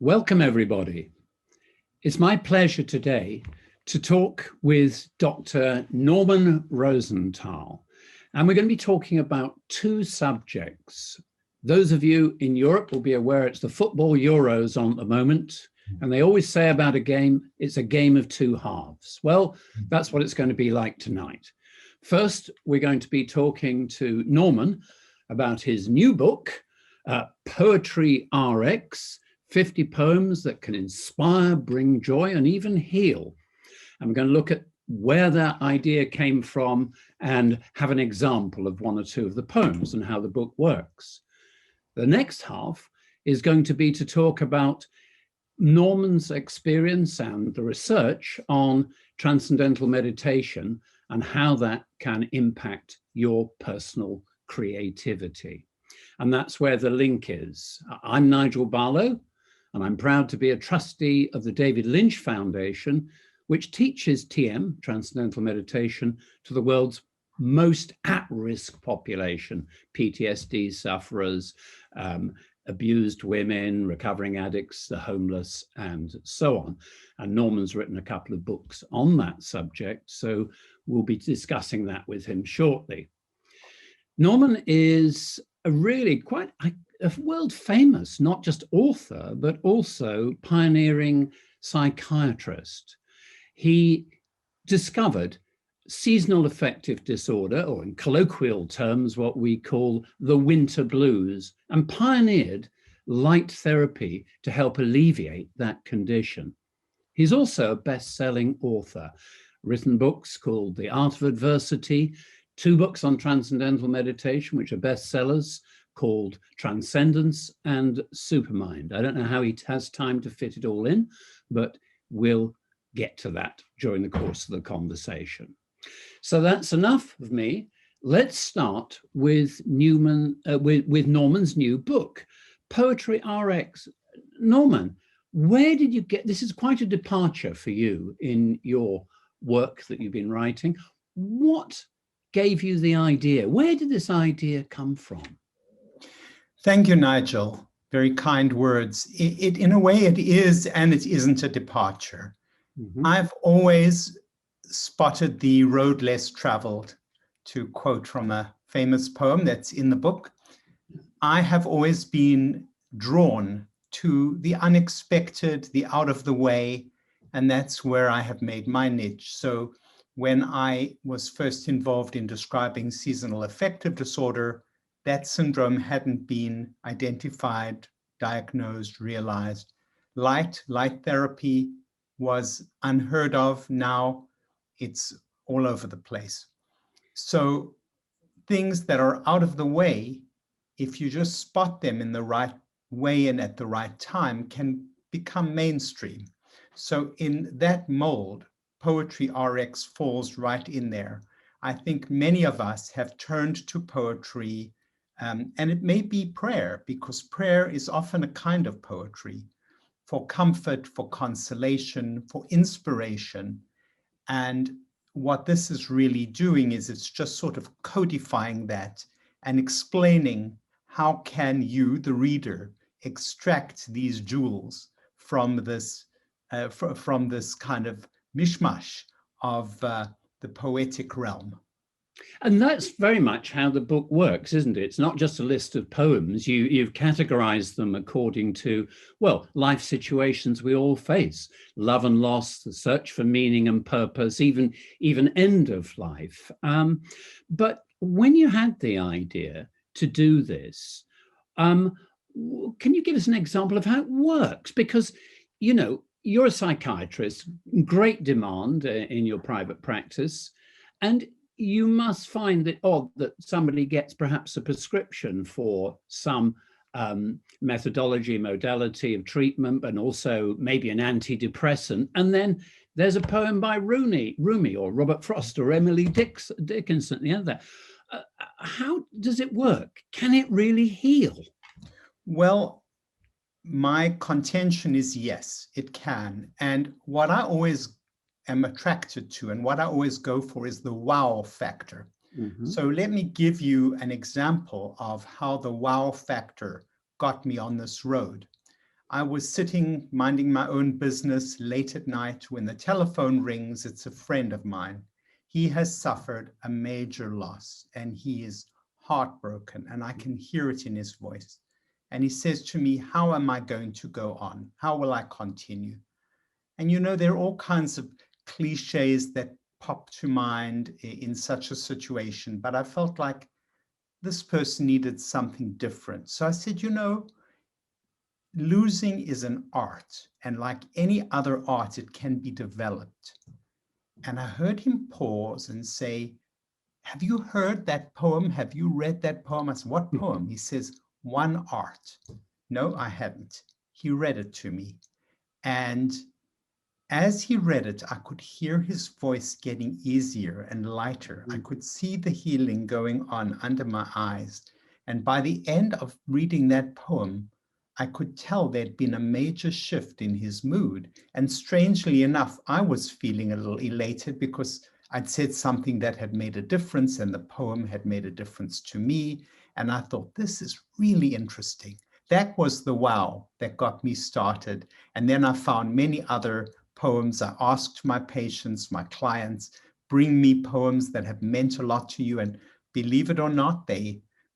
Welcome, everybody. It's my pleasure today to talk with Dr. Norman Rosenthal, and we're going to be talking about two subjects. Those of you in Europe will be aware it's the football Euros on at the moment, and they always say about a game, it's a game of two halves. Well, that's what it's going to be like tonight. First, we're going to be talking to Norman about his new book, Poetry RX, 50 poems that can inspire, bring joy, and even heal. And we're going to look at where that idea came from and have an example of one or two of the poems and how the book works. The next half is going to be to talk about Norman's experience and the research on transcendental meditation and how that can impact your personal creativity. And that's where the link is. I'm Nigel Barlow, and I'm proud to be a trustee of the David Lynch Foundation, which teaches TM, Transcendental Meditation, to the world's most at-risk population, PTSD sufferers, abused women, recovering addicts, the homeless, and so on. And Norman's written a couple of books on that subject, so we'll be discussing that with him shortly. Norman is a really quite a world famous, not just author, but also pioneering psychiatrist. He discovered seasonal affective disorder, or in colloquial terms, what we call the winter blues, and pioneered light therapy to help alleviate that condition. He's also a best-selling author, written books called The Art of Adversity, 2 books on transcendental meditation, which are bestsellers, called Transcendence and Supermind. I don't know how he has time to fit it all in, but we'll get to that during the course of the conversation. So that's enough of me. Let's start with Norman's new book, Poetry RX. Norman, where did you get, this is quite a departure for you in your work that you've been writing. What gave you the idea? Where did this idea come from? Thank you, Nigel. Very kind words. In a way, it is and it isn't a departure. Mm-hmm. I've always spotted the road less traveled, to quote from a famous poem that's in the book. I have always been drawn to the unexpected, the out of the way, and that's where I have made my niche. So when I was first involved in describing seasonal affective disorder, that syndrome hadn't been identified, diagnosed, realized. Light therapy was unheard of. Now it's all over the place. So things that are out of the way, if you just spot them in the right way and at the right time, can become mainstream. So in that mold, Poetry RX falls right in there. I think many of us have turned to poetry, and it may be prayer, because prayer is often a kind of poetry, for comfort, for consolation, for inspiration. And what this is really doing is it's just sort of codifying that and explaining how can you, the reader, extract these jewels from this kind of mishmash of the poetic realm. And that's very much how the book works, isn't it? It's not just a list of poems. You've categorized them according to, well, life situations we all face, love and loss, the search for meaning and purpose, even end of life. But when you had the idea to do this, can you give us an example of how it works? Because, you know, you're a psychiatrist, great demand in your private practice, and you must find it odd that somebody gets perhaps a prescription for some methodology, modality of treatment, and also maybe an antidepressant. And then there's a poem by Rumi or Robert Frost or Emily Dickinson, the other. How does it work? Can it really heal? Well, my contention is yes, it can. And what I always am attracted to and what I always go for is the wow factor. Mm-hmm. So let me give you an example of how the wow factor got me on this road. I was sitting minding my own business late at night when the telephone rings. It's a friend of mine. He has suffered a major loss and he is heartbroken, and I can hear it in his voice. And he says to me, how am I going to go on? How will I continue? And you know, there are all kinds of cliches that pop to mind in such a situation, but I felt like this person needed something different. So I said, you know, losing is an art, and like any other art, it can be developed. And I heard him pause and say, have you heard that poem? Have you read that poem? I said, what poem? He says, One Art. No, I hadn't. He read it to me. And as he read it, I could hear his voice getting easier and lighter. I could see the healing going on under my eyes. And by the end of reading that poem, I could tell there'd been a major shift in his mood. And strangely enough, I was feeling a little elated because I'd said something that had made a difference, and the poem had made a difference to me. And I thought, this is really interesting. That was the wow that got me started. And then I found many other poems. I asked my patients, my clients, bring me poems that have meant a lot to you. And believe it or not,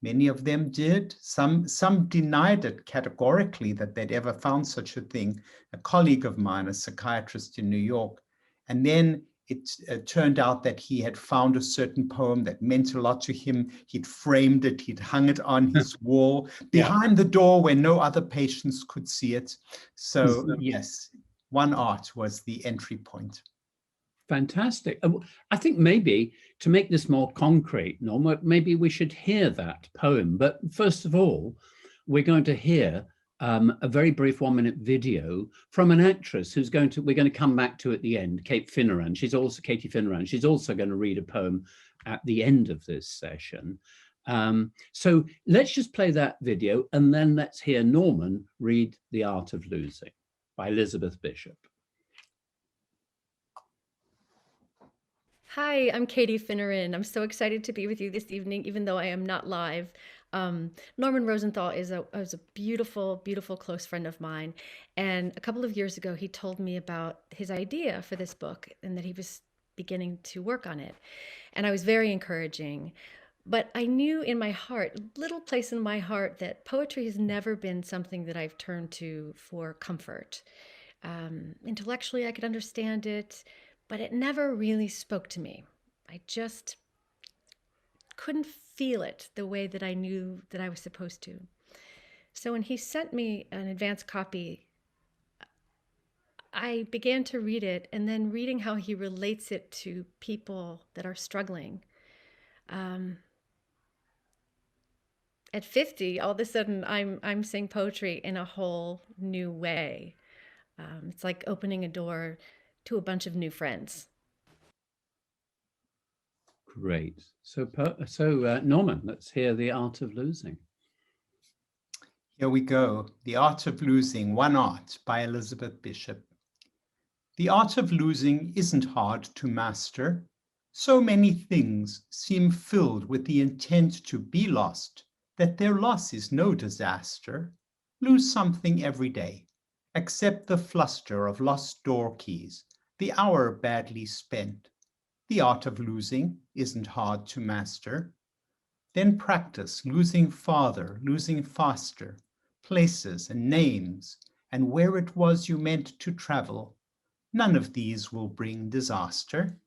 many of them did. Some denied it categorically that they'd ever found such a thing. A colleague of mine, a psychiatrist in New York, and then it turned out that he had found a certain poem that meant a lot to him. He'd framed it, he'd hung it on his wall behind the door where no other patients could see it. So yes, One Art was the entry point. Fantastic. I think maybe to make this more concrete, Norm, maybe we should hear that poem. But first of all, we're going to hear a very brief 1-minute video from an actress who's we're going to come back to at the end, Katie Finneran. She's also going to read a poem at the end of this session. So let's just play that video, and then let's hear Norman read The Art of Losing by Elizabeth Bishop. Hi, I'm Katie Finneran. I'm so excited to be with you this evening, even though I am not live. Norman Rosenthal is a beautiful, beautiful close friend of mine. And a couple of years ago, he told me about his idea for this book and that he was beginning to work on it. And I was very encouraging. But I knew in my heart, a little place in my heart, that poetry has never been something that I've turned to for comfort. Intellectually, I could understand it, but it never really spoke to me. I just couldn't feel it the way that I knew that I was supposed to. So when he sent me an advance copy, I began to read it, and then reading how he relates it to people that are struggling. At 50, all of a sudden, I'm saying poetry in a whole new way. It's like opening a door to a bunch of new friends. Great. So Norman, let's hear The Art of Losing. Here we go. The Art of Losing, One Art by Elizabeth Bishop. The art of losing isn't hard to master. So many things seem filled with the intent to be lost that their loss is no disaster. Lose something every day. Accept the fluster of lost door keys, the hour badly spent. The art of losing isn't hard to master. Then practice losing farther, losing faster, places and names, and where it was you meant to travel. None of these will bring disaster.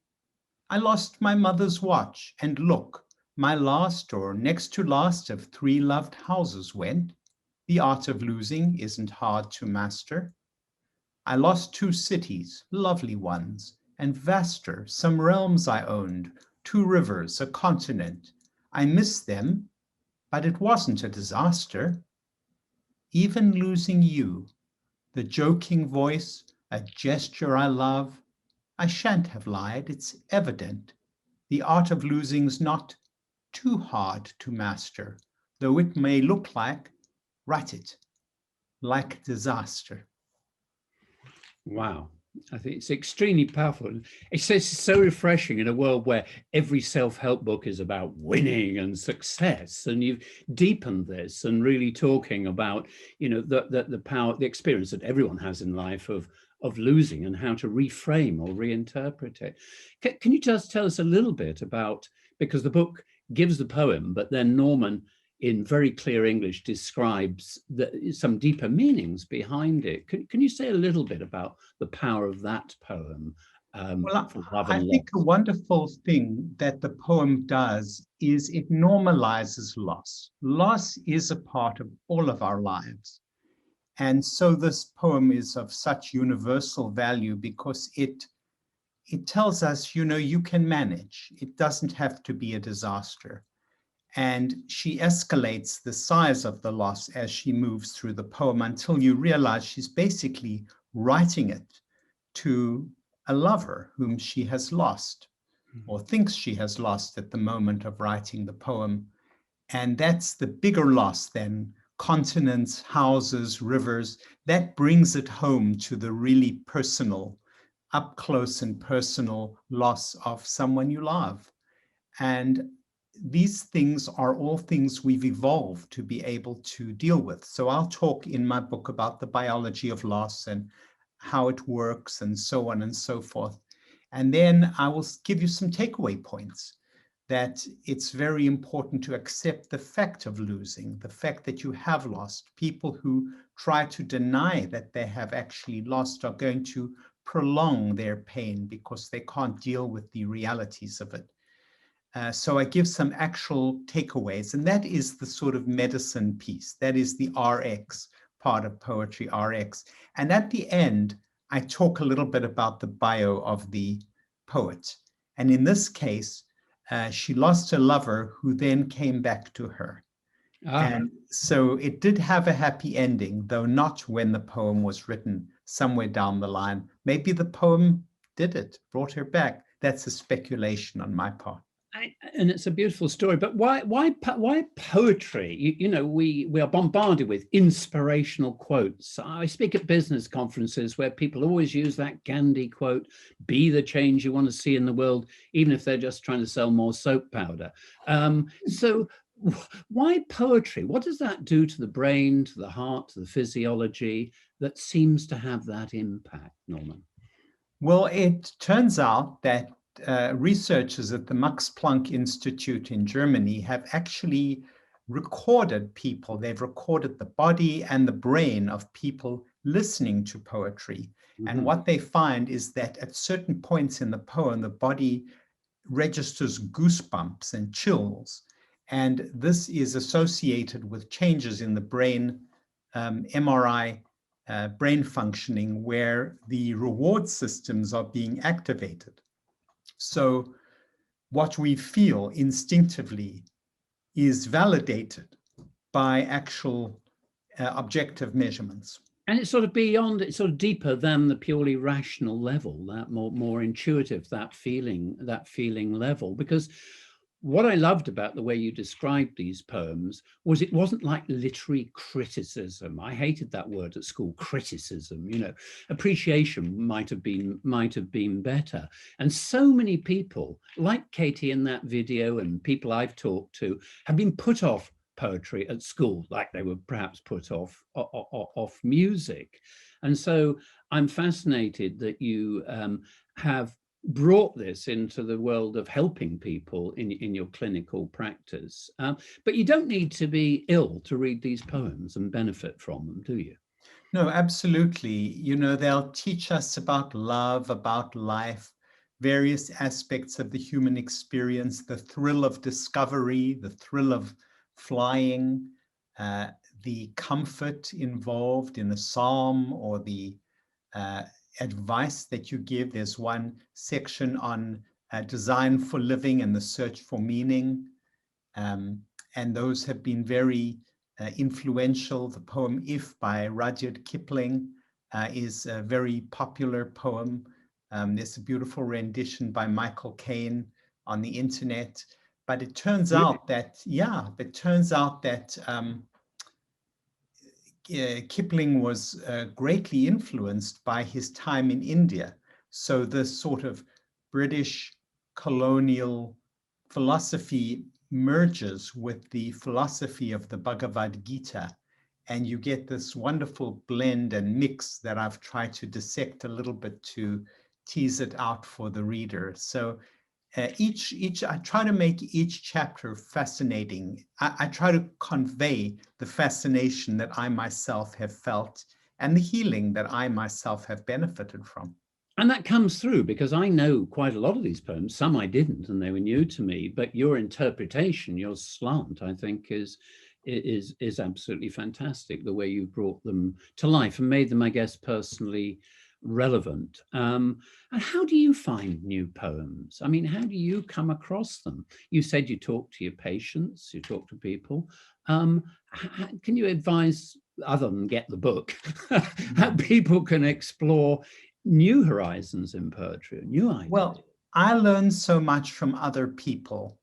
I lost my mother's watch, and look, my last or next to last of 3 loved houses went. The art of losing isn't hard to master. I lost 2 cities, lovely ones, and vaster, some realms I owned, 2 rivers, a continent. I miss them, but it wasn't a disaster. Even losing you, the joking voice, a gesture I love, I shan't have lied, it's evident. The art of losing's not too hard to master, though it may look like disaster. Wow. I think it's extremely powerful. It's so refreshing in a world where every self-help book is about winning and success, and you've deepened this and really talking about, the power, the experience that everyone has in life of losing and how to reframe or reinterpret it. Can you just tell us a little bit about, because the book gives the poem, but then Norman, in very clear English, describes some deeper meanings behind it. Can you say a little bit about the power of that poem Well, for love I and think a loss? wonderful thing that the poem does is it normalizes loss. Loss is a part of all of our lives. And so this poem is of such universal value because it tells us, you can manage. It doesn't have to be a disaster. And she escalates the size of the loss as she moves through the poem until you realize she's basically writing it to a lover whom she has lost or thinks she has lost at the moment of writing the poem. And that's the bigger loss than continents, houses, rivers. That brings it home to the really personal, up close and personal loss of someone you love. And these things are all things we've evolved to be able to deal with. So I'll talk in my book about the biology of loss and how it works and so on and so forth. And then I will give you some takeaway points that it's very important to accept the fact of losing, the fact that you have lost. People who try to deny that they have actually lost are going to prolong their pain because they can't deal with the realities of it. So I give some actual takeaways, and that is the sort of medicine piece. That is the RX part of Poetry RX. And at the end, I talk a little bit about the bio of the poet. And in this case, she lost a lover who then came back to her. And so it did have a happy ending, though not when the poem was written, somewhere down the line. Maybe the poem did it, brought her back. That's a speculation on my part. And it's a beautiful story, but why poetry? We are bombarded with inspirational quotes. I speak at business conferences where people always use that Gandhi quote, "Be the change you want to see in the world," even if they're just trying to sell more soap powder. So why poetry? What does that do to the brain, to the heart, to the physiology that seems to have that impact, Norman? Well, it turns out that researchers at the Max Planck Institute in Germany have actually recorded people. They've recorded the body and the brain of people listening to poetry. And what they find is that at certain points in the poem, the body registers goosebumps and chills. And this is associated with changes in the brain, MRI brain functioning, where the reward systems are being activated. So what we feel instinctively is validated by actual objective measurements. And it's sort of beyond, it's sort of deeper than the purely rational level, that more intuitive, that feeling level. Because what I loved about the way you described these poems was it wasn't like literary criticism. I hated that word at school, criticism. Appreciation might have been better. And so many people, like Katie in that video and people I've talked to, have been put off poetry at school, like they were perhaps put off music. And so I'm fascinated that you have brought this into the world of helping people in your clinical practice. But you don't need to be ill to read these poems and benefit from them, do you? No, absolutely. They'll teach us about love, about life, various aspects of the human experience, the thrill of discovery, the thrill of flying, the comfort involved in a psalm or the advice that you give. There's one section on design for living and the search for meaning. And those have been very influential. The poem If by Rudyard Kipling is a very popular poem. There's a beautiful rendition by Michael Caine on the internet. But it turns out that, Kipling was greatly influenced by his time in India. So this sort of British colonial philosophy merges with the philosophy of the Bhagavad Gita, and you get this wonderful blend and mix that I've tried to dissect a little bit to tease it out for the reader. So I try to make each chapter fascinating. I try to convey the fascination that I myself have felt and the healing that I myself have benefited from. And that comes through because I know quite a lot of these poems. Some I didn't, and they were new to me. But your interpretation, your slant, I think, is absolutely fantastic. The way you brought them to life and made them, I guess, personally relevant. And how do you find new poems? I mean, how do you come across them? You said you talk to your patients, you talk to people. Can you advise, other than get the book, how people can explore new horizons in poetry, new ideas? Well, I learned so much from other people.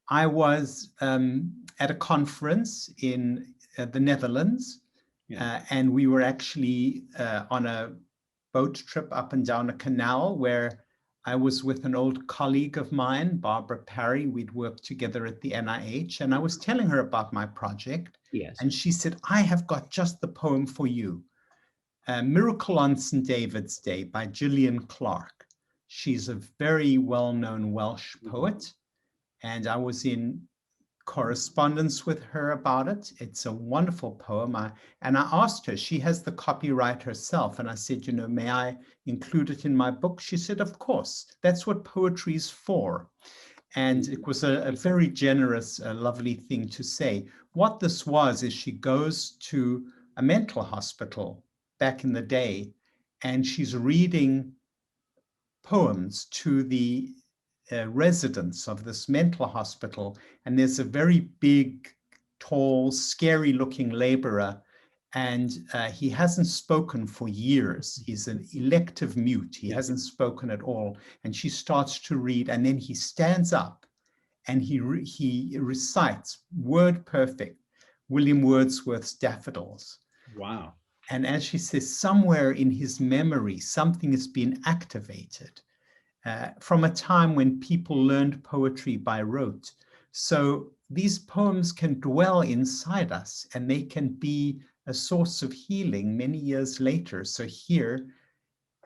I was at a conference in the Netherlands, and we were actually on a boat trip up and down a canal where I was with an old colleague of mine, Barbara Parry. We'd worked together at the NIH, and I was telling her about my project. Yes. And she said, I have got just the poem for you. Miracle on St. David's Day by Gillian Clarke. She's a very well-known Welsh poet, and I was in correspondence with her about it. It's a wonderful poem. And I asked her, she has the copyright herself, and I said, may I include it in my book? She said, of course, that's what poetry is for. And it was a very generous, lovely thing to say. What this was is she goes to a mental hospital back in the day, and she's reading poems to the residents of this mental hospital. And there's a very big, tall, scary looking laborer, and he hasn't spoken for years. He's an elective mute. He hasn't spoken at all. And she starts to read, and then he stands up and he recites word perfect William Wordsworth's Daffodils. Wow. And as she says, somewhere in his memory, something has been activated from a time when people learned poetry by rote. So these poems can dwell inside us, and they can be a source of healing many years later. So here,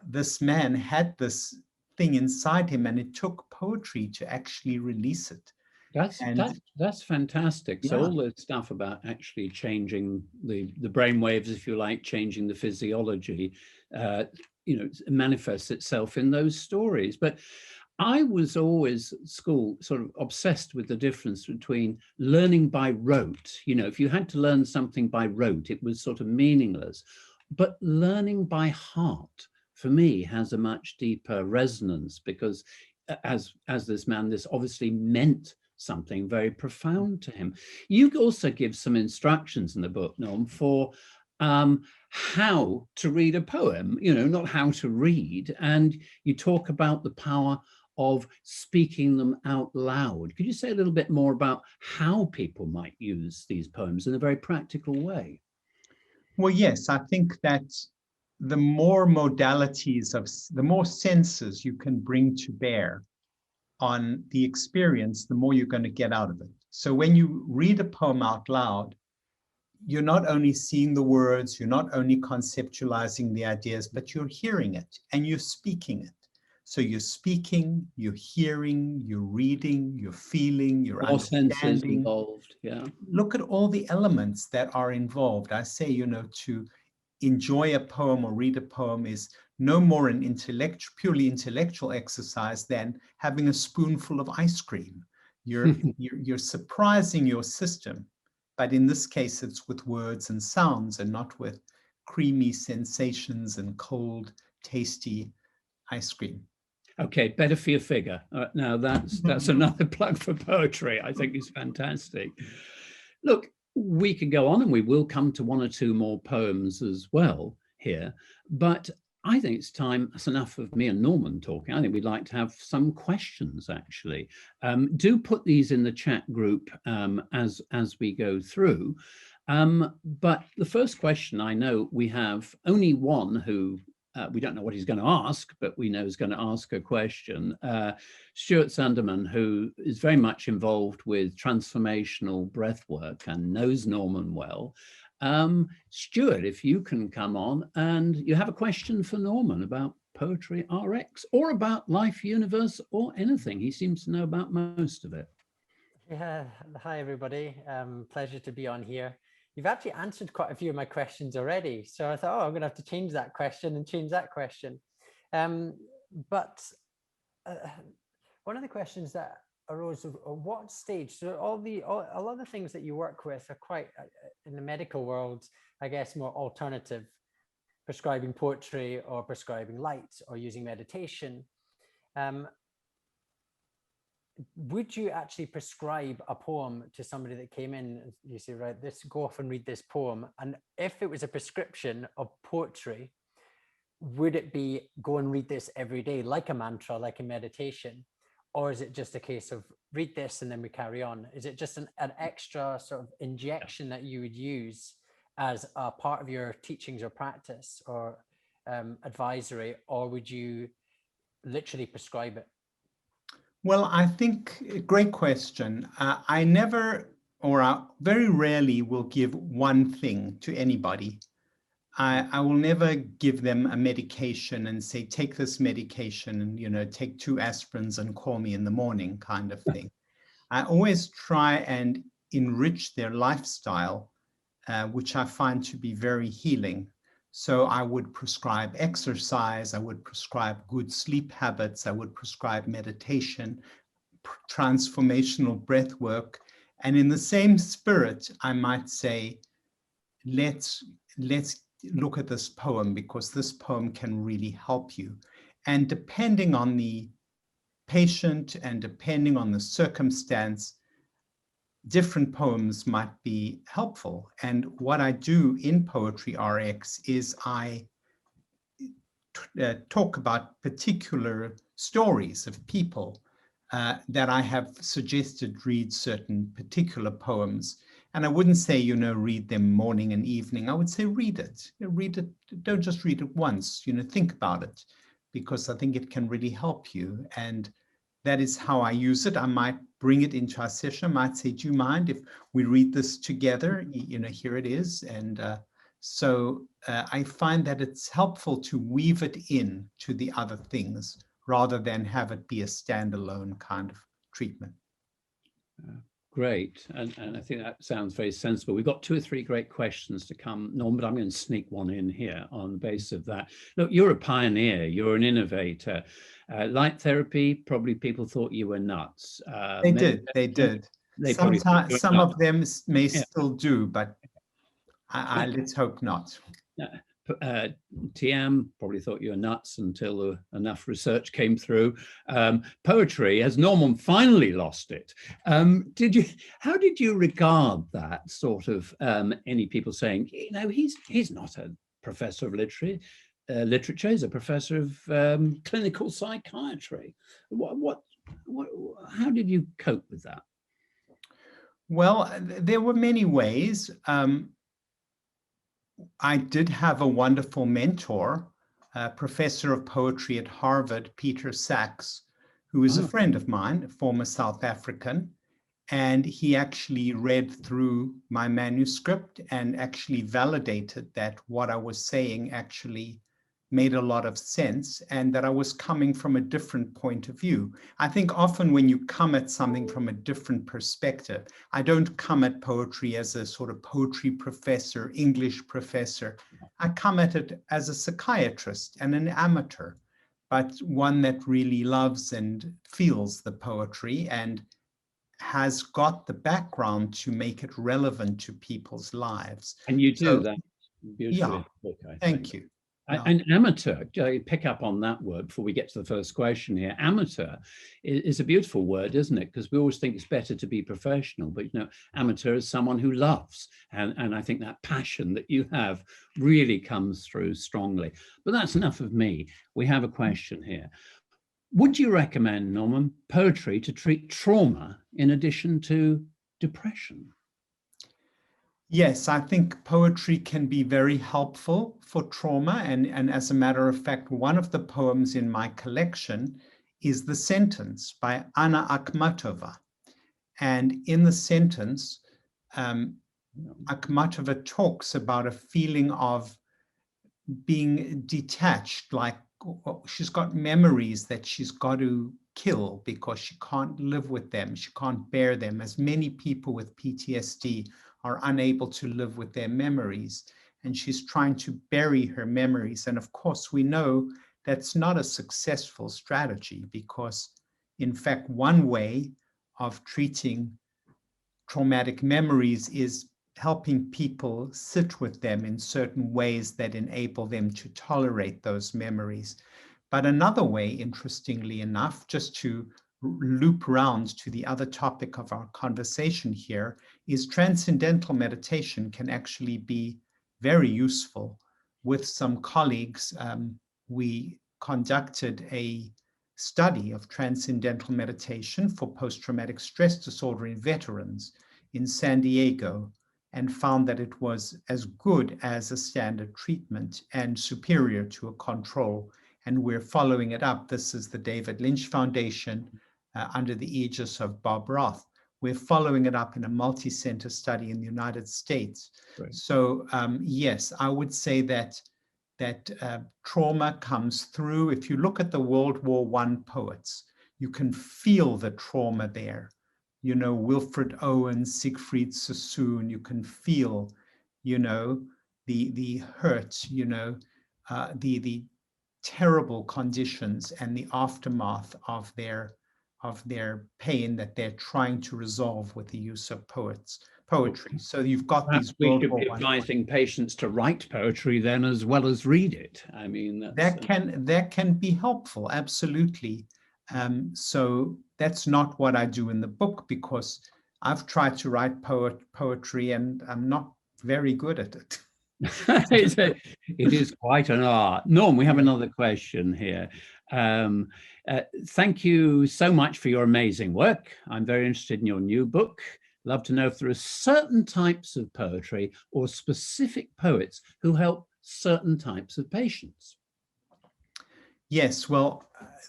this man had this thing inside him, and it took poetry to actually release it. That's fantastic. So all the stuff about actually changing the brain waves, if you like, changing the physiology, manifests itself in those stories. But I was always at school sort of obsessed with the difference between learning by rote. If you had to learn something by rote, it was sort of meaningless. But learning by heart, for me, has a much deeper resonance, because as this man, this obviously meant something very profound to him. You also give some instructions in the book, Norm, for how to read a poem, not how to read. And you talk about the power of speaking them out loud. Could you say a little bit more about how people might use these poems in a very practical way? Well, yes, I think that the more modalities the more senses you can bring to bear on the experience, the more you're going to get out of it. So when you read a poem out loud, you're not only seeing the words, you're not only conceptualizing the ideas, but you're hearing it and you're speaking it. So you're speaking, you're hearing, you're reading, you're feeling, you're understanding. Senses involved, Look at all the elements that are involved. I say, to enjoy a poem or read a poem is no more an purely intellectual exercise than having a spoonful of ice cream. You're surprising your system, but in this case, it's with words and sounds and not with creamy sensations and cold, tasty ice cream. Okay, better for your figure. Now that's another plug for poetry. I think it's fantastic. Look, we could go on, and we will come to one or two more poems as well here, but I think it's time. That's enough of me and Norman talking. I think we'd like to have some questions, actually. Do put these in the chat group as we go through. But the first question, I know we have only one who, we don't know what he's going to ask, but we know he's going to ask a question. Stuart Sunderman, who is very much involved with transformational breath work and knows Norman well. Stuart, if you can come on, and you have a question for Norman about Poetry RX or about Life Universe or anything. He seems to know about most of it. Yeah, hi everybody. Pleasure to be on here. You've actually answered quite a few of my questions already. So I thought, oh, I'm going to have to change that question and change that question. But one of the questions that arose of what stage, so a lot of the things that you work with are quite, in the medical world, I guess, more alternative, prescribing poetry or prescribing light or using meditation. Would you actually prescribe a poem to somebody that came in? You say, right, go off and read this poem. And if it was a prescription of poetry, would it be go and read this every day, like a mantra, like a meditation? Or is it just a case of read this and then we carry on? Is it just an extra sort of injection that you would use as a part of your teachings or practice or advisory, or would you literally prescribe it? Well, I think, great question. I never, or I very rarely will give one thing to anybody. I will never give them a medication and say, take this medication and, you know, take 2 aspirins and call me in the morning kind of thing. I always try and enrich their lifestyle, which I find to be very healing. So I would prescribe exercise, I would prescribe good sleep habits, I would prescribe meditation, transformational breath work. And in the same spirit, I might say, let's look at this poem because this poem can really help you. And depending on the patient and depending on the circumstance, different poems might be helpful. And what I do in Poetry RX is I talk about particular stories of people that I have suggested read certain particular poems. And I wouldn't say, you know, read them morning and evening. I would say read it. Read it. Don't just read it once, you know, think about it, because I think it can really help you. And that is how I use it. I might bring it into our session. I might say, do you mind if we read this together? You know, here it is. And so I find that it's helpful to weave it in to the other things rather than have it be a standalone kind of treatment. Great. And I think that sounds very sensible. We've got 2 or 3 great questions to come, Norm, but I'm going to sneak one in here on the basis of that. Look, you're a pioneer. You're an innovator. Light therapy, probably people thought you were nuts. They did. Sometimes some of them may still do, but let's hope not. TM probably thought you were nuts until enough research came through. Poetry, as Norman finally lost it. How did you regard that sort of any people saying, you know, he's not a professor of literature, he's a professor of clinical psychiatry. How did you cope with that? Well, there were many ways. I did have a wonderful mentor, a professor of poetry at Harvard, Peter Sachs, who is a friend of mine, a former South African, and he actually read through my manuscript and actually validated that what I was saying actually made a lot of sense and that I was coming from a different point of view. I think often when you come at something from a different perspective, I don't come at poetry as a sort of poetry professor, English professor. I come at it as a psychiatrist and an amateur, but one that really loves and feels the poetry and has got the background to make it relevant to people's lives. And you do that beautifully. Yeah, thank you. An amateur, pick up on that word before we get to the first question here. Amateur is a beautiful word, isn't it? Because we always think it's better to be professional, but you know, amateur is someone who loves. And I think that passion that you have really comes through strongly. But that's enough of me. We have a question here. Would you recommend, Norman, poetry to treat trauma in addition to depression? Yes, I think poetry can be very helpful for trauma. And as a matter of fact, one of the poems in my collection is The Sentence by Anna Akhmatova. And in the sentence, Akhmatova talks about a feeling of being detached, like she's got memories that she's got to kill because she can't live with them, she can't bear them, as many people with PTSD are unable to live with their memories. And she's trying to bury her memories. And of course, we know that's not a successful strategy, because in fact, one way of treating traumatic memories is helping people sit with them in certain ways that enable them to tolerate those memories. But another way, interestingly enough, just to loop round to the other topic of our conversation here, is transcendental meditation can actually be very useful. With some colleagues, we conducted a study of transcendental meditation for post-traumatic stress disorder in veterans in San Diego, and found that it was as good as a standard treatment and superior to a control. And we're following it up. This is the David Lynch Foundation under the aegis of Bob Roth. We're following it up in a multi-center study in the United States. Right. So yes, I would say that trauma comes through. If you look at the World War I poets, you can feel the trauma there. You know, Wilfred Owen, Siegfried Sassoon, you can feel, you know, the hurt, you know, the terrible conditions and the aftermath of their pain that they're trying to resolve with the use of poetry. So you've got Perhaps these. We should be advising patients to write poetry then as well as read it. I mean, that can be helpful, absolutely. So that's not what I do in the book, because I've tried to write poetry and I'm not very good at it. It is quite an art. Norm, we have another question here. Thank you so much for your amazing work. I'm very interested in your new book. Love to know if there are certain types of poetry or specific poets who help certain types of patients. Yes, well,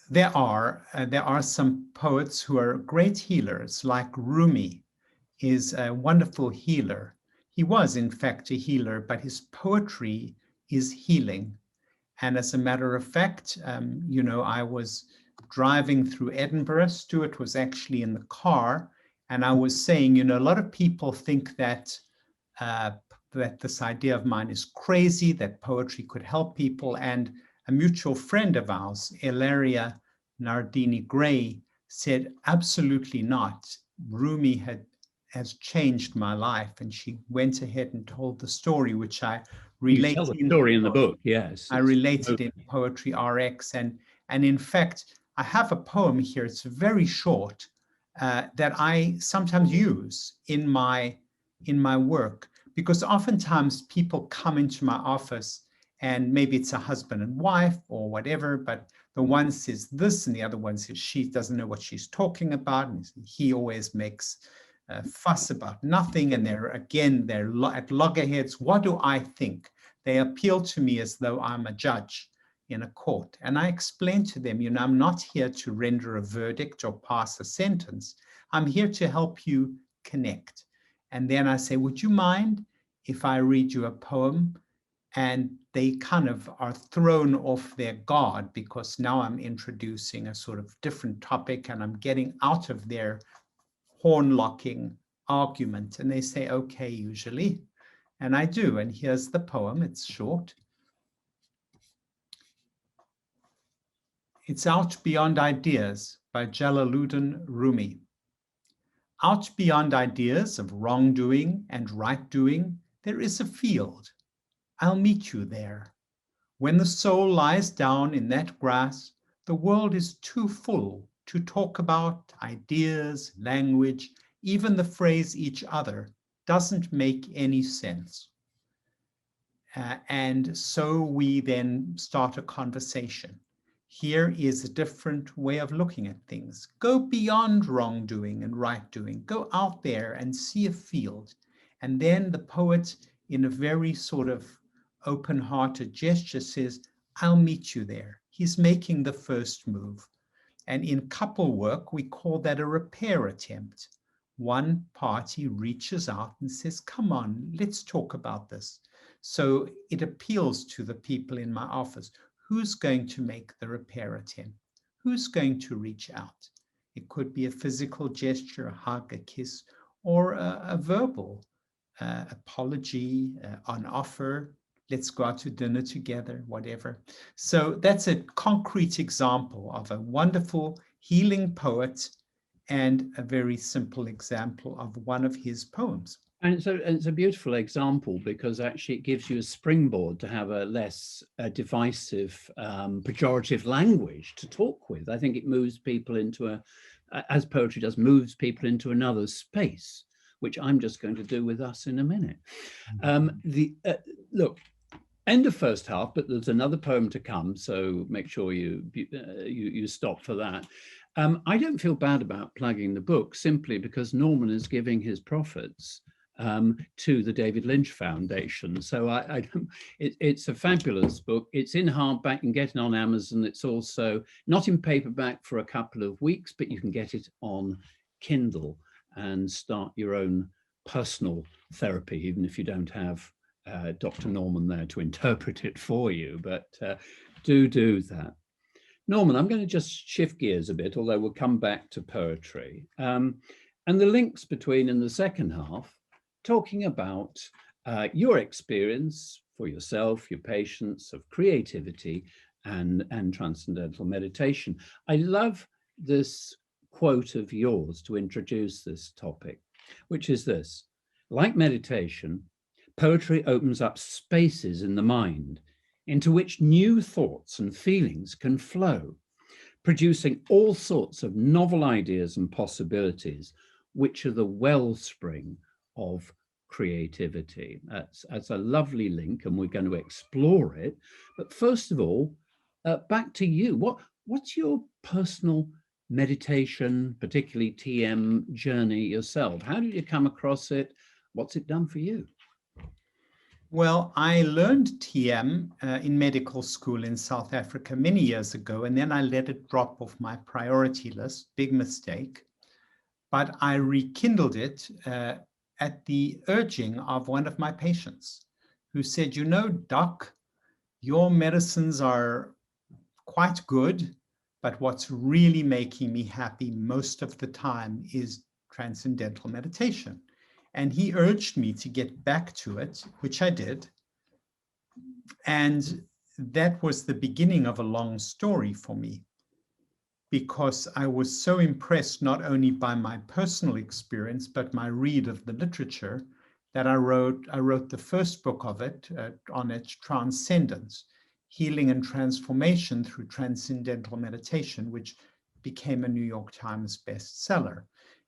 there are some poets who are great healers, like Rumi is a wonderful healer. He was, in fact, a healer, but his poetry is healing. And as a matter of fact, you know, I was driving through Edinburgh. Stuart was actually in the car, and I was saying, you know, a lot of people think that that this idea of mine is crazy, that poetry could help people. And a mutual friend of ours, Ilaria Nardini Gray, said, absolutely not. Rumi has changed my life. And she went ahead and told the story, which I related. You tell the story in the book, yes. I related in Poetry RX. And in fact, I have a poem here. It's very short that I sometimes use in my work, because oftentimes people come into my office and maybe it's a husband and wife or whatever, but the one says this and the other one says she doesn't know what she's talking about. And he always makes a fuss about nothing. And they're at loggerheads. What do I think? They appeal to me as though I'm a judge in a court. And I explain to them, you know, I'm not here to render a verdict or pass a sentence. I'm here to help you connect. And then I say, would you mind if I read you a poem? And they kind of are thrown off their guard, because now I'm introducing a sort of different topic and I'm getting out of their horn-locking argument. And they say, okay, usually. And I do. And here's the poem. It's short. It's Out Beyond Ideas by Jalaluddin Rumi. Out beyond ideas of wrongdoing and right-doing, there is a field. I'll meet you there. When the soul lies down in that grass, the world is too full to talk about ideas, language, even the phrase each other doesn't make any sense. And so we then start a conversation. Here is a different way of looking at things. Go beyond wrongdoing and right doing. Go out there and see a field And then the poet, in a very sort of open-hearted gesture, says, I'll meet you there. He's making the first move. And in couple work, we call that a repair attempt. One party reaches out and says, come on, let's talk about this. So it appeals to the people in my office. Who's going to make the repair attempt? Who's going to reach out? It could be a physical gesture, a hug, a kiss, or a verbal apology, an offer. Let's go out to dinner together, whatever. So that's a concrete example of a wonderful healing poet and a very simple example of one of his poems. And it's a beautiful example because actually it gives you a springboard to have a less divisive, pejorative language to talk with. I think it moves people into as poetry does, moves people into another space, which I'm just going to do with us in a minute. Look, end of first half, but there's another poem to come, so make sure you stop for that. I don't feel bad about plugging the book simply because Norman is giving his profits to the David Lynch Foundation. So it's a fabulous book. It's in hardback, you can get it on Amazon. It's also not in paperback for a couple of weeks, but you can get it on Kindle and start your own personal therapy, even if you don't have Dr. Norman there to interpret it for you, but do that. Norman, I'm going to just shift gears a bit, although we'll come back to poetry. And the links between in the second half, talking about your experience for yourself, your patients of creativity and transcendental meditation. I love this quote of yours to introduce this topic, which is this: like meditation, poetry opens up spaces in the mind into which new thoughts and feelings can flow, producing all sorts of novel ideas and possibilities, which are the wellspring of creativity. That's a lovely link, and we're going to explore it. But first of all, back to you. What's your personal meditation, particularly TM journey yourself? How did you come across it? What's it done for you? Well, I learned TM in medical school in South Africa many years ago, and then I let it drop off my priority list. Big mistake. But I rekindled it at the urging of one of my patients who said, you know, doc, your medicines are quite good, but what's really making me happy most of the time is transcendental meditation. And he urged me to get back to it, which I did. And that was the beginning of a long story for me, because I was so impressed not only by my personal experience, but my read of the literature, that I wrote the first book of it on its Transcendence, Healing and Transformation Through Transcendental Meditation, which became a New York Times bestseller.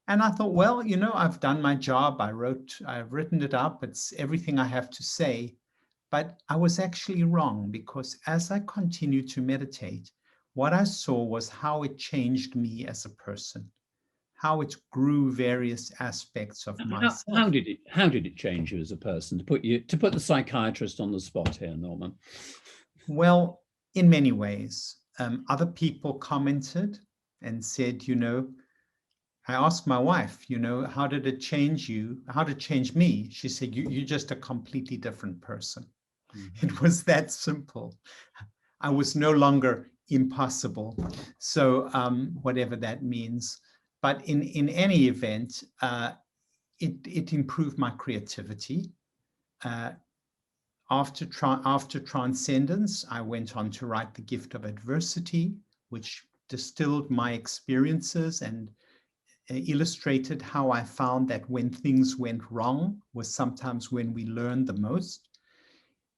And I thought, well, you know, I've done my job. I've written it up. It's everything I have to say. But I was actually wrong, because as I continued to meditate, what I saw was how it changed me as a person, how it grew various aspects of myself. How did it change you as a person? To put the psychiatrist on the spot here, Norman. Well, in many ways. Other people commented and said, you know, I asked my wife, you know, how did it change you? How did it change me? She said, you're just a completely different person. Mm-hmm. It was that simple. I was no longer impossible. So whatever that means. But in any event, it improved my creativity. After Transcendence, I went on to write The Gift of Adversity, which distilled my experiences and illustrated how I found that when things went wrong was sometimes when we learned the most.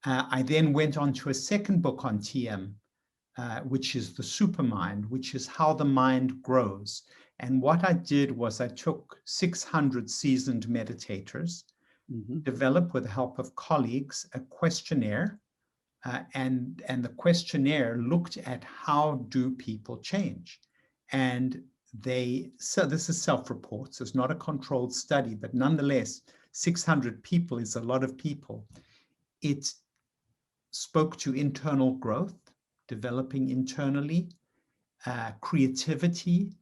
I then went on to a second book on TM, which is The Supermind, which is how the mind grows. And what I did was I took 600 seasoned meditators, developed with the help of colleagues a questionnaire, and the questionnaire looked at how do people change. And so this is self-reports, it's not a controlled study, but nonetheless, 600 people is a lot of people. It spoke to internal growth, developing internally, creativity,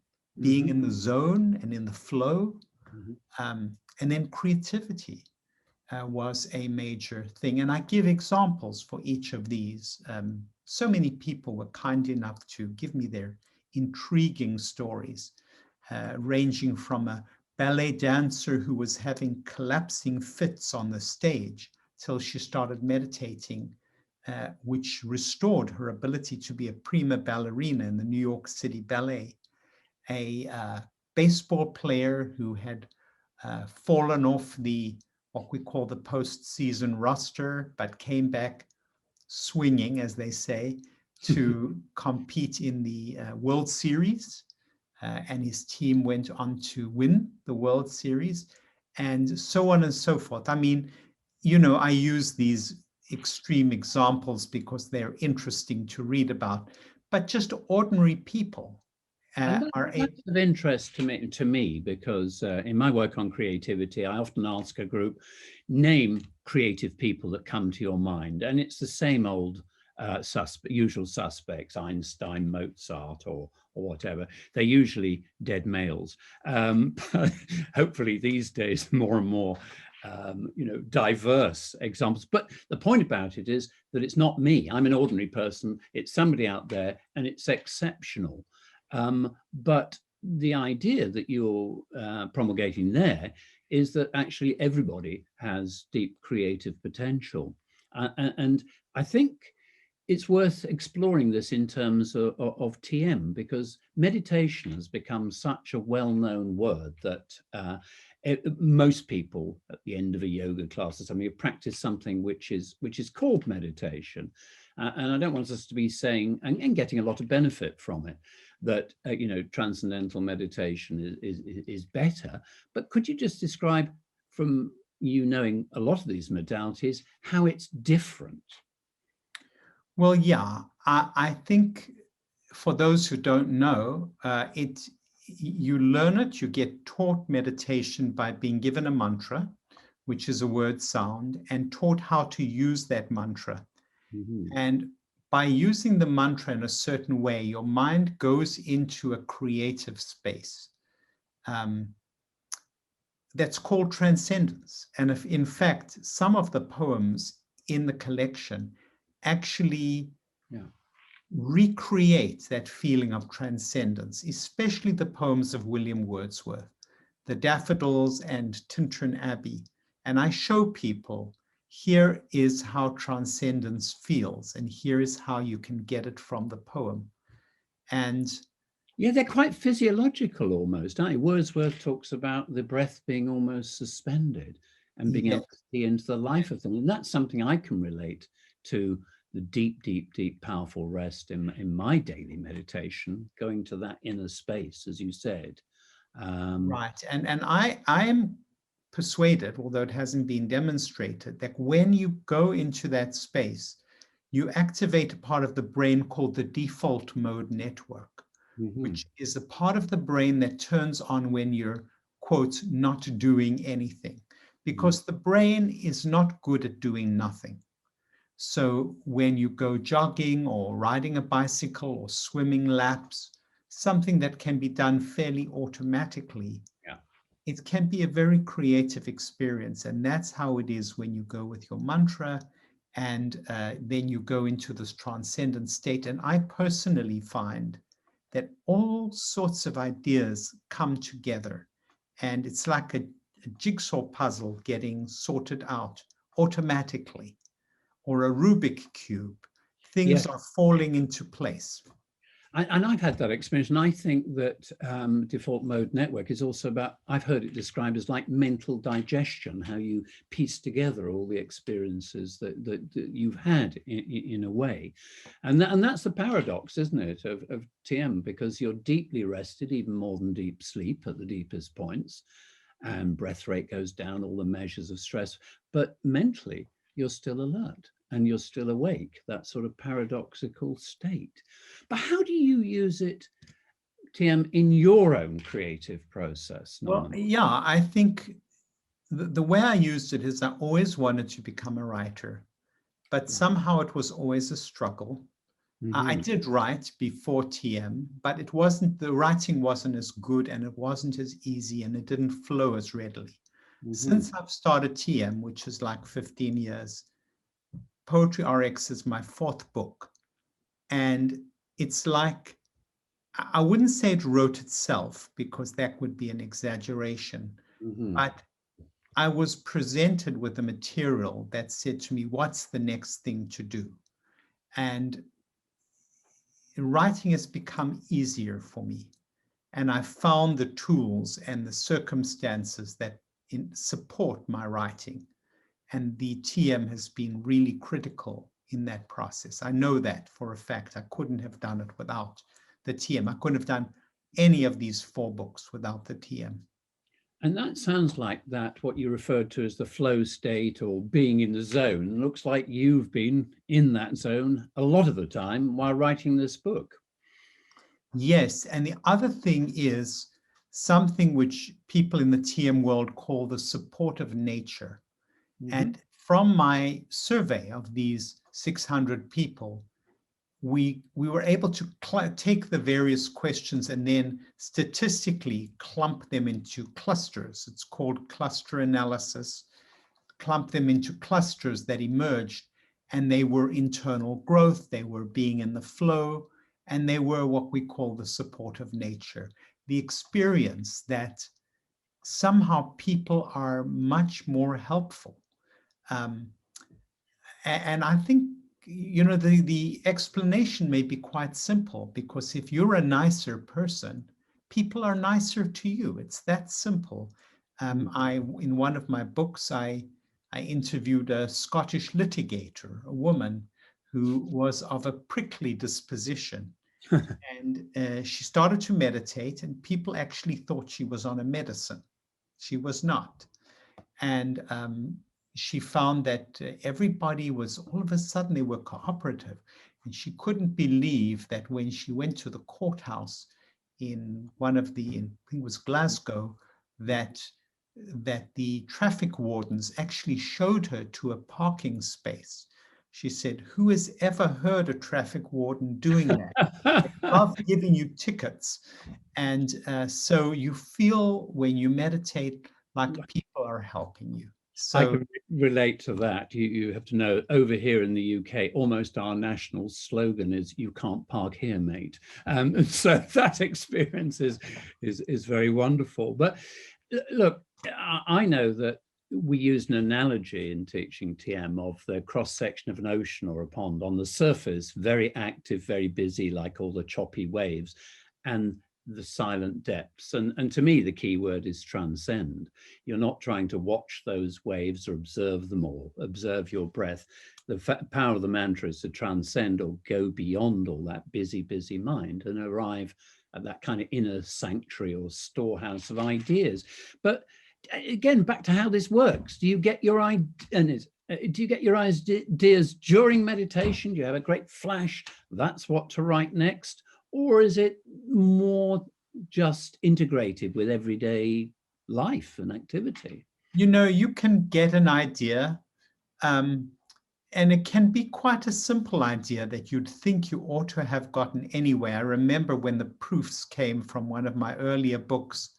being in the zone and in the flow, and then creativity was a major thing. And I give examples for each of these. So many people were kind enough to give me their intriguing stories, ranging from a ballet dancer who was having collapsing fits on the stage till she started meditating, which restored her ability to be a prima ballerina in the New York City Ballet. A baseball player who had fallen off what we call the postseason roster, but came back swinging, as they say, to compete in the World Series. And his team went on to win the World Series, and so on and so forth. I mean, I use these extreme examples because they're interesting to read about, but just ordinary people and that's of interest to me because in my work on creativity, I often ask a group, name creative people that come to your mind, and it's the same old usual suspects: Einstein, Mozart, or whatever. They're usually dead males. But hopefully these days more and more diverse examples. But the point about it is that it's not me. I'm an ordinary person. It's somebody out there, and it's exceptional. But the idea that you're promulgating there is that actually everybody has deep creative potential. And I think it's worth exploring this in terms of TM, because meditation has become such a well-known word that most people at the end of a yoga class or something have practiced something which is called meditation. And I don't want us to be saying and getting a lot of benefit from it, that transcendental meditation is better. But could you just describe, from you knowing a lot of these modalities, how it's different? Well, yeah, I think for those who don't know, you learn it, you get taught meditation by being given a mantra, which is a word sound, and taught how to use that mantra. And by using the mantra in a certain way, your mind goes into a creative space. That's called transcendence. And if, in fact, some of the poems in the collection actually recreate that feeling of transcendence, especially the poems of William Wordsworth, The Daffodils and Tintern Abbey. And I show people, here is how transcendence feels, and here is how you can get it from the poem. And yeah, they're quite physiological almost, aren't they? Wordsworth talks about the breath being almost suspended and being able to see into the life of things. And that's something I can relate to, the deep, deep, deep, powerful rest in my daily meditation, going to that inner space, as you said. Right. And I am persuaded, although it hasn't been demonstrated, that when you go into that space, you activate a part of the brain called the default mode network, which is a part of the brain that turns on when you're, quote, not doing anything, because the brain is not good at doing nothing. So when you go jogging or riding a bicycle or swimming laps, something that can be done fairly automatically, it can be a very creative experience. And that's how it is when you go with your mantra, and then you go into this transcendent state. And I personally find that all sorts of ideas come together, and it's like a jigsaw puzzle getting sorted out automatically, or a Rubik cube. Things are falling into place. And I've had that experience, and I think that default mode network is also about, I've heard it described as like mental digestion, how you piece together all the experiences that you've had in a way. And that's the paradox, isn't it, of TM, because you're deeply rested, even more than deep sleep at the deepest points, and breath rate goes down, all the measures of stress, but mentally you're still alert and you're still awake, that sort of paradoxical state. But how do you use it, TM, in your own creative process, Norman? Well, yeah, I think the way I used it is I always wanted to become a writer, but somehow it was always a struggle. I did write before TM, but the writing wasn't as good and it wasn't as easy and it didn't flow as readily. Since I've started TM, which is like 15 years, Poetry RX is my 4th book. And it's like, I wouldn't say it wrote itself because that would be an exaggeration, but I was presented with a material that said to me, what's the next thing to do? And writing has become easier for me. And I found the tools and the circumstances that support my writing. And the TM has been really critical in that process. I know that for a fact. I couldn't have done it without the TM. I couldn't have done any of these 4 books without the TM. And that sounds like that, what you referred to as the flow state or being in the zone. Looks like you've been in that zone a lot of the time while writing this book. Yes, and the other thing is something which people in the TM world call the support of nature. And from my survey of these 600 people, we were able to take the various questions and then statistically clump them into clusters. It's called cluster analysis. Clump them into clusters that emerged, and they were internal growth, they were being in the flow, and they were what we call the support of nature. The experience that somehow people are much more helpful. And I think, you know, the explanation may be quite simple, because if you're a nicer person, people are nicer to you. It's that simple. In one of my books, I interviewed a Scottish litigator, a woman who was of a prickly disposition. And she started to meditate, and people actually thought she was on a medicine. She was not. And she found that everybody was, all of a sudden, they were cooperative. And she couldn't believe that when she went to the courthouse in one of the, I think it was Glasgow, that the traffic wardens actually showed her to a parking space. She said, "Who has ever heard a traffic warden doing that? After giving you tickets." And so you feel when you meditate like people are helping you. So I can relate to that. You have to know, over here in the UK, almost our national slogan is "You can't park here, mate." And so that experience is very wonderful. But look, I know that we use an analogy in teaching TM of the cross-section of an ocean or a pond. On the surface, very active, very busy, like all the choppy waves, and the silent depths. And to me, the key word is transcend. You're not trying to watch those waves or observe them, or observe your breath. The power of the mantra is to transcend or go beyond all that busy, busy mind and arrive at that kind of inner sanctuary or storehouse of ideas. But again, back to how this works. Do you get your ideas during meditation? Do you have a great flash? That's what to write next? Or is it more just integrated with everyday life and activity? You know, you can get an idea, and it can be quite a simple idea that you'd think you ought to have gotten anyway. I remember when the proofs came from one of my earlier books,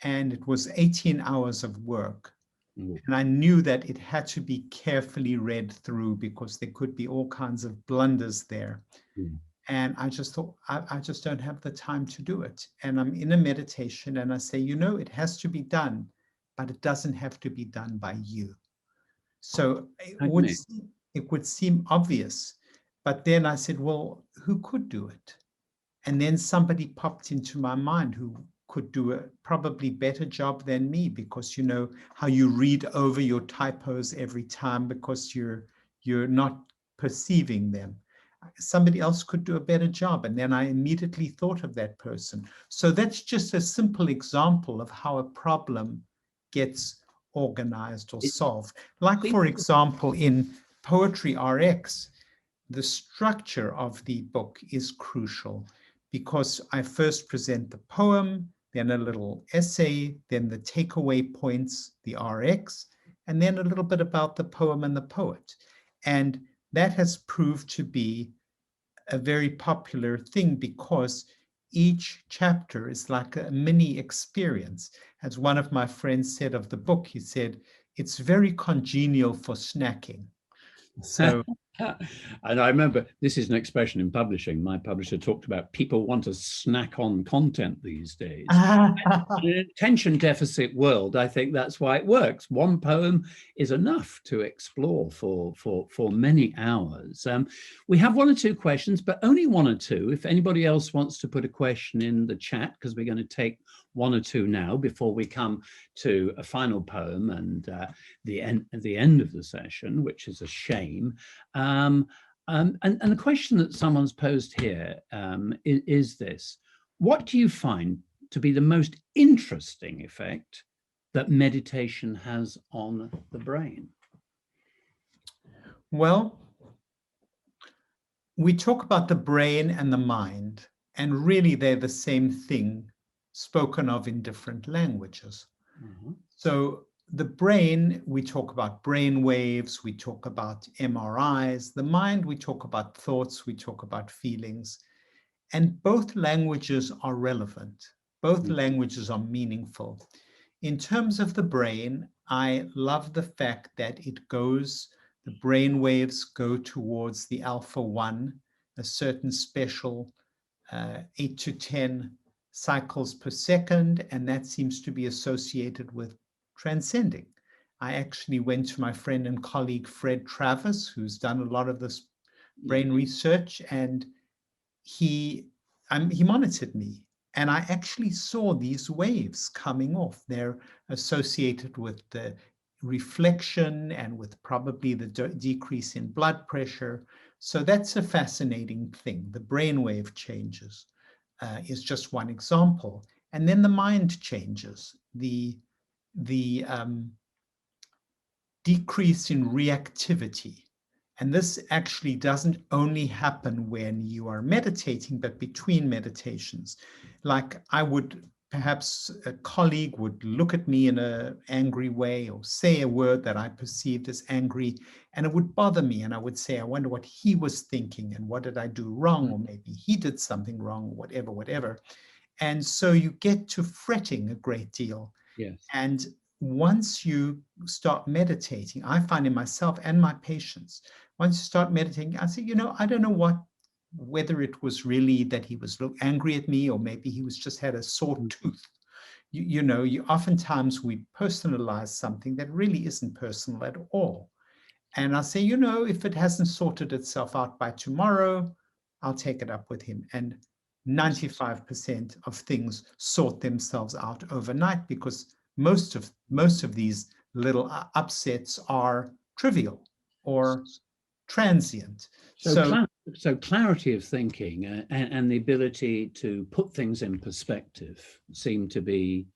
and it was 18 hours of work. And I knew that it had to be carefully read through because there could be all kinds of blunders there. And I just thought, I just don't have the time to do it. And I'm in a meditation and I say, you know, it has to be done, but it doesn't have to be done by you. So it would seem obvious. But then I said, well, who could do it? And then somebody popped into my mind who could do a probably better job than me, because you know how you read over your typos every time because you're not perceiving them. Somebody else could do a better job. And then I immediately thought of that person. So that's just a simple example of how a problem gets organized or solved. Like, for example, in Poetry RX, the structure of the book is crucial, because I first present the poem, then a little essay, then the takeaway points, the RX, and then a little bit about the poem and the poet. And that has proved to be a very popular thing because each chapter is like a mini experience. As one of my friends said of the book, he said, it's very congenial for snacking. So, and I remember this is an expression in publishing. My publisher talked about people want to snack on content these days. In an attention deficit world, I think that's why it works. One poem is enough to explore for many hours. We have one or two questions, but only one or two. If anybody else wants to put a question in the chat, because we're going to take one or two now before we come to a final poem and the end of the session, which is a shame. And the question that someone's posed here is this: what do you find to be the most interesting effect that meditation has on the brain? Well, we talk about the brain and the mind, and really they're the same thing spoken of in different languages. Mm-hmm. So the brain, we talk about brain waves, we talk about MRIs. The mind, we talk about thoughts, we talk about feelings. And both languages are relevant. Both languages are meaningful. In terms of the brain, I love the fact that the brain waves go towards the alpha 1, a certain special 8 to 10 cycles per second, and that seems to be associated with transcending. I actually went to my friend and colleague Fred Travis, who's done a lot of this brain research, and he monitored me, and I actually saw these waves coming off. They're associated with the reflection and with probably the decrease in blood pressure. So that's a fascinating thing. The brainwave changes is just one example. And then the mind changes. The decrease in reactivity. And this actually doesn't only happen when you are meditating, but between meditations. Like perhaps a colleague would look at me in an angry way or say a word that I perceived as angry, and it would bother me. And I would say, I wonder what he was thinking and what did I do wrong? Or maybe he did something wrong, or whatever. And so you get to fretting a great deal. Yes. And once you start meditating, I find in myself and my patients, once you start meditating, I say, I don't know whether it was really that he was angry at me, or maybe he was just had a sore tooth. Oftentimes we personalize something that really isn't personal at all. And I say, if it hasn't sorted itself out by tomorrow, I'll take it up with him. And 95% of things sort themselves out overnight, because most of these little upsets are trivial or transient. So clarity of thinking and the ability to put things in perspective seem to be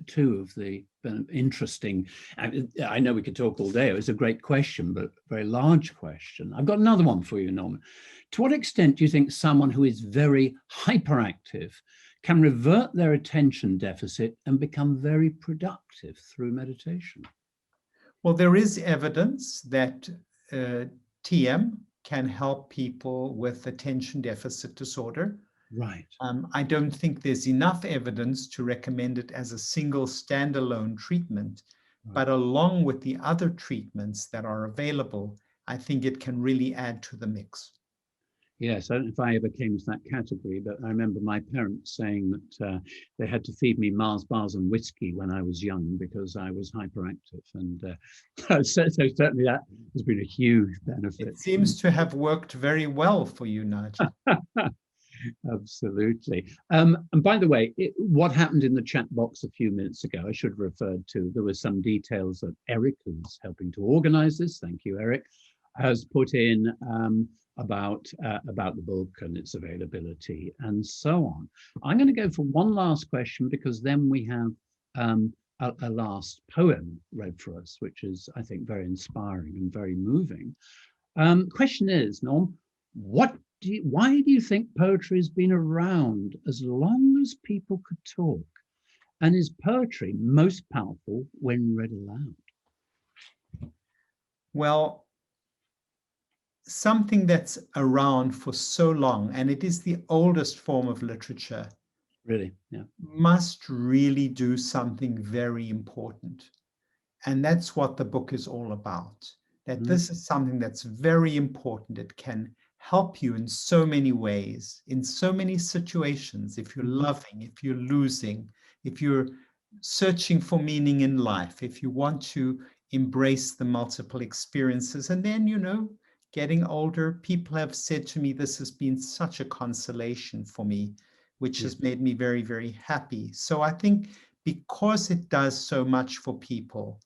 two of the interesting. I know we could talk all day. It was a great question, but a very large question. I've got another one for you, Norman. To what extent do you think someone who is very hyperactive can revert their attention deficit and become very productive through meditation? Well, there is evidence that TM can help people with attention deficit disorder. Right. I don't think there's enough evidence to recommend it as a single standalone treatment, but along with the other treatments that are available, I think it can really add to the mix. Yes, I don't know if I ever came to that category, but I remember my parents saying that they had to feed me Mars bars and whiskey when I was young because I was hyperactive. And so certainly that has been a huge benefit. It seems to have worked very well for you, Nigel. Absolutely. And by the way, what happened in the chat box a few minutes ago, I should have referred to, there were some details that Eric, who's helping to organize this, thank you, Eric, has put in about the book and its availability and so on. I'm going to go for one last question, because then we have a last poem read for us, which is, I think, very inspiring and very moving. Question is, Norm, what why do you think poetry has been around as long as people could talk? And is poetry most powerful when read aloud? Well, something that's around for so long, and it is the oldest form of literature, Really, yeah. must really do something very important. And that's what the book is all about. That this is something that's very important. It can help you in so many ways, in so many situations. If you're loving, if you're losing, if you're searching for meaning in life, if you want to embrace the multiple experiences. And then, getting older, people have said to me, this has been such a consolation for me, which has made me very, very happy. So I think because it does so much for people,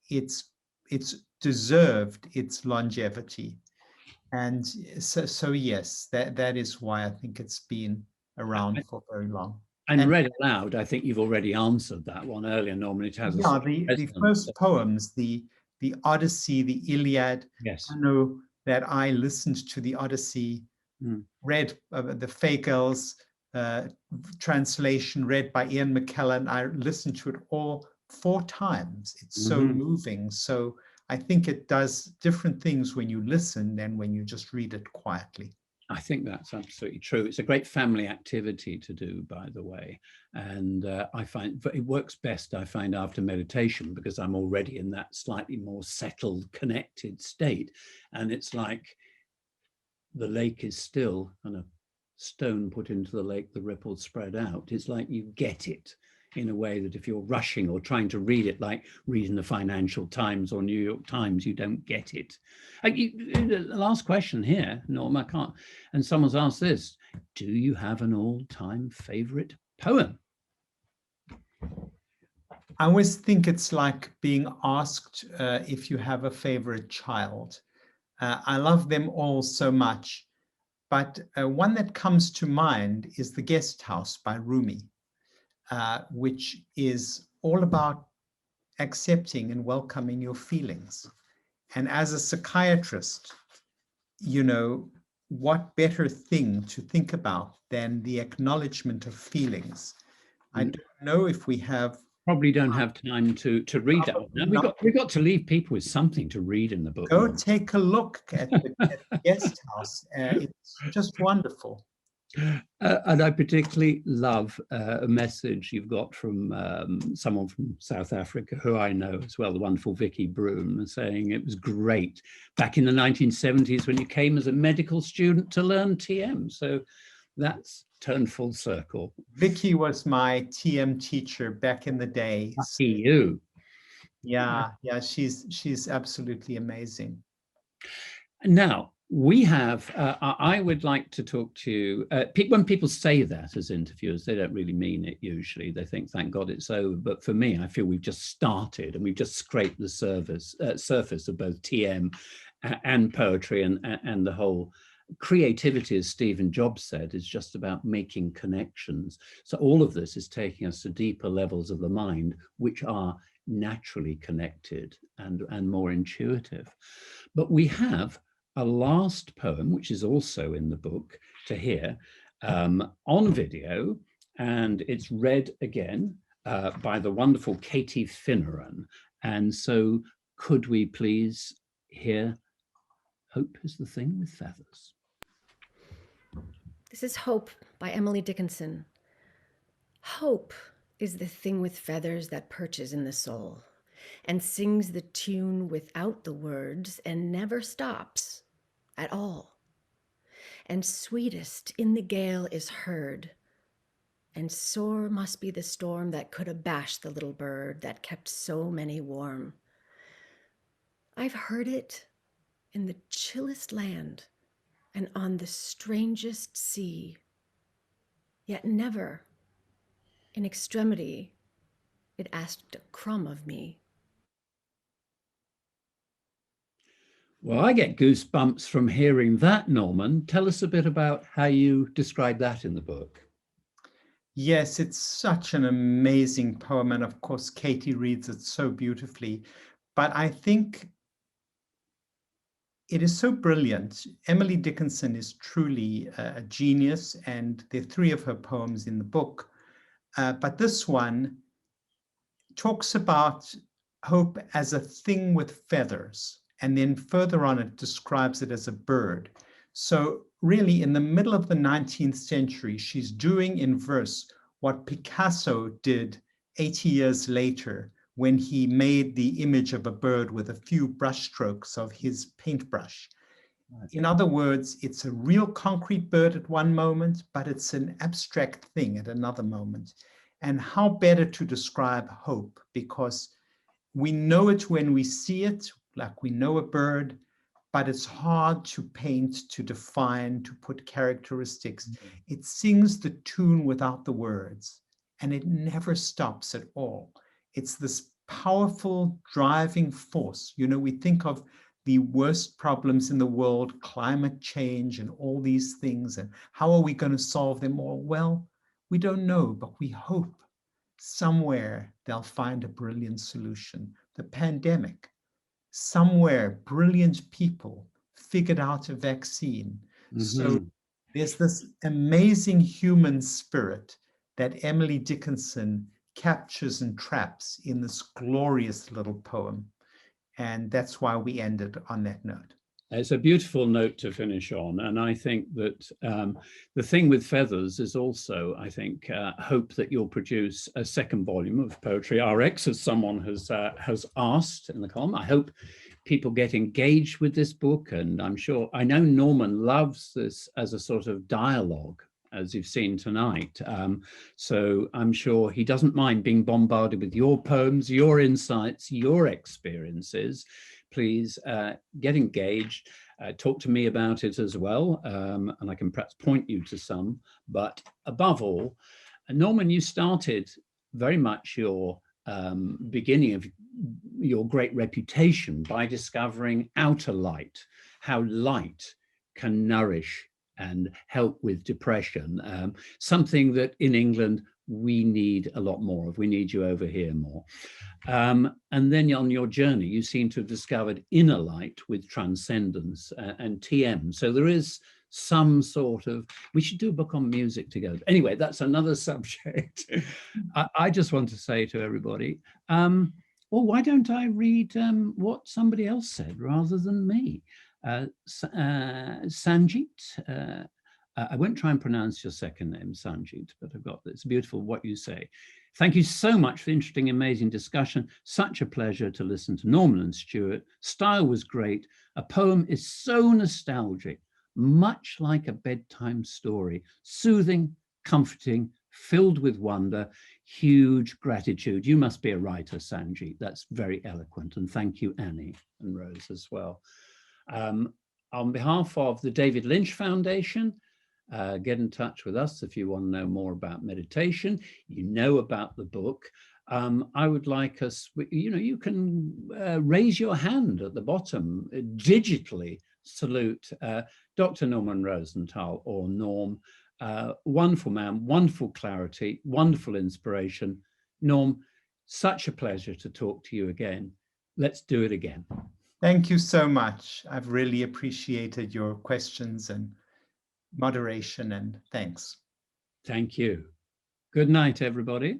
it's deserved its longevity. And so yes, that is why I think it's been around for very long. And read aloud, I think you've already answered that one earlier, Norman. It has the first poems, the Odyssey, the Iliad. Yes. I know that I listened to the Odyssey, read the Fagles translation, read by Ian McKellen. I listened to it all 4 times. It's so moving. So I think it does different things when you listen than when you just read it quietly. I think that's absolutely true. It's a great family activity to do, by the way. And I find it works best, I find, after meditation, because I'm already in that slightly more settled, connected state. And it's like the lake is still and a stone put into the lake, the ripples spread out. It's like you get it in a way that if you're rushing or trying to read it, like reading the Financial Times or New York Times, you don't get it. The last question here, Norm, I can't, and someone's asked this, do you have an all-time favorite poem? I always think it's like being asked if you have a favorite child. I love them all so much, but one that comes to mind is The Guest House by Rumi. Which is all about accepting and welcoming your feelings. And as a psychiatrist, what better thing to think about than the acknowledgement of feelings? I don't know if we have... Probably don't have time to read that one. We've got to leave people with something to read in the book. Go take a look at the Guest House. It's just wonderful. And I particularly love a message you've got from someone from South Africa who I know as well, the wonderful Vicky Broom, saying it was great back in the 1970s when you came as a medical student to learn TM. So that's turned full circle. Vicky was my TM teacher back in the day. Lucky you. Yeah, she's absolutely amazing. Now, we have, I would like to talk to you, when people say that as interviewers, they don't really mean it usually. They think, thank God it's over. But for me, I feel we've just started and we've just scraped the surface of both TM and poetry and the whole creativity, as Stephen Jobs said, is just about making connections. So all of this is taking us to deeper levels of the mind, which are naturally connected and more intuitive. But we have a last poem, which is also in the book, to hear on video, and it's read again by the wonderful Katie Finneran. And so could we please hear Hope is the Thing with Feathers? This is Hope by Emily Dickinson. Hope is the thing with feathers that perches in the soul and sings the tune without the words and never stops at all. And sweetest in the gale is heard, and sore must be the storm that could abash the little bird that kept so many warm. I've heard it in the chillest land and on the strangest sea, yet never in extremity it asked a crumb of me. Well, I get goosebumps from hearing that, Norman. Tell us a bit about how you describe that in the book. Yes, it's such an amazing poem. And of course, Katie reads it so beautifully. But I think it is so brilliant. Emily Dickinson is truly a genius, and there are 3 of her poems in the book. But this one talks about hope as a thing with feathers, and then further on it describes it as a bird. So really, in the middle of the 19th century, she's doing in verse what Picasso did 80 years later when he made the image of a bird with a few brushstrokes of his paintbrush. Right. In other words, it's a real concrete bird at one moment, but it's an abstract thing at another moment. And how better to describe hope, because we know it when we see it, like we know a bird, but it's hard to paint, to define, to put characteristics. Mm-hmm. It sings the tune without the words, and it never stops at all. It's this powerful driving force. You know, we think of the worst problems in the world, climate change and all these things, and how are we going to solve them all? Well, we don't know, but we hope somewhere they'll find a brilliant solution. The pandemic, somewhere brilliant people figured out a vaccine. Mm-hmm. So there's this amazing human spirit that Emily Dickinson captures and traps in this glorious little poem. And that's why we ended on that note. It's a beautiful note to finish on. And I think that the thing with feathers is also, I think, hope that you'll produce a 2nd volume of Poetry RX, as someone has asked in the column. I hope people get engaged with this book. And I know Norman loves this as a sort of dialogue, as you've seen tonight. So I'm sure he doesn't mind being bombarded with your poems, your insights, your experiences. Please get engaged, talk to me about it as well, and I can perhaps point you to some. But above all, Norman, you started very much your beginning of your great reputation by discovering outer light, how light can nourish and help with depression, something that in England we need a lot more of. We need you over here more. And then on your journey, you seem to have discovered inner light with transcendence and TM. So there is some sort of, we should do a book on music together. Anyway, that's another subject. I just want to say to everybody, well, why don't I read what somebody else said rather than me? Sanjit, I won't try and pronounce your second name, Sanjit, but I've got this beautiful what you say. Thank you so much for the interesting, amazing discussion. Such a pleasure to listen to Norman and Stuart. Style was great. A poem is so nostalgic, much like a bedtime story, soothing, comforting, filled with wonder, huge gratitude. You must be a writer, Sanjit. That's very eloquent. And thank you, Annie and Rose as well. On behalf of the David Lynch Foundation, get in touch with us if you want to know more about meditation, you know about the book. I would like us, you can raise your hand at the bottom, digitally salute Dr. Norman Rosenthal or Norm. Wonderful man, wonderful clarity, wonderful inspiration. Norm, such a pleasure to talk to you again. Let's do it again. Thank you so much. I've really appreciated your questions and moderation, and thanks. Thank you. Good night, everybody.